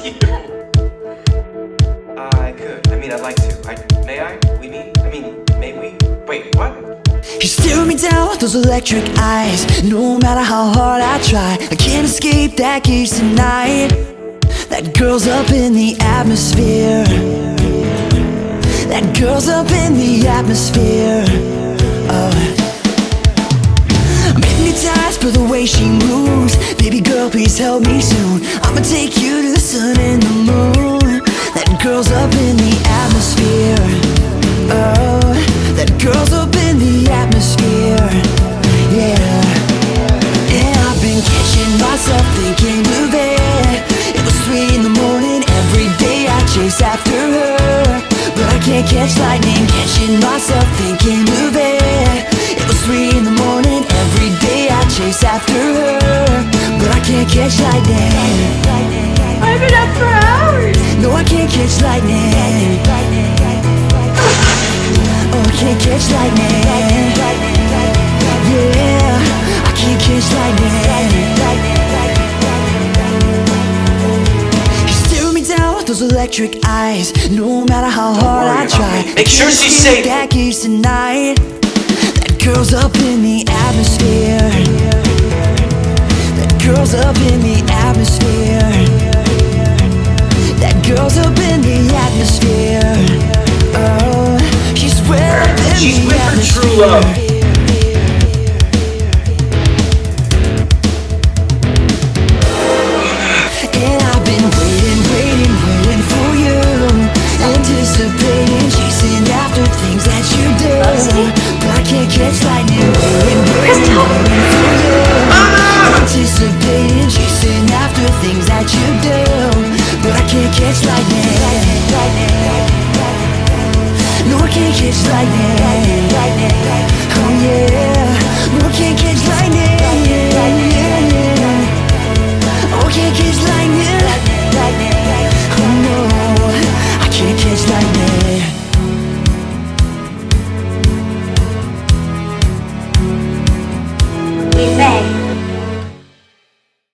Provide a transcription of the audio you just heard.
you. I could. I mean, I'd like to. May I? We meet? I mean, may we? Wait, what? You stare me down with those electric eyes. No matter how hard I try, I can't escape that gaze tonight. That girl's up in the atmosphere. That girl's up in the atmosphere. Oh, I'm hypnotized by the way she moves. Baby girl, please help me soon. I'ma take you to the sun and the moon. That girl's up in the atmosphere. Oh, that girl's up in the atmosphere. Yeah. And I've been catching myself thinking of it. It was 3 in the morning, every day I chase after her, but I can't catch lightning. Catching myself thinking of it. It was 3 in the morning, every day I chase after her, but I can't catch lightning. I've been up for hours. No, I can't catch lightning. Oh, I can't catch lightning. Yeah, I can't catch lightning. You stare me down with those electric eyes. No matter how hard I try, Make sure she's safe. That gaze tonight. That girl's up in the atmosphere. That girl's up in the atmosphere. That girl's up in the atmosphere. Oh, she's with her true love. And I've been waiting for you, anticipating, chasing after things that you do, but I can't catch lightning. Waiting for you, anticipating, chasing after things that you do, but I can't catch lightning. No, I can't catch lightning. Oh yeah, no, I can't catch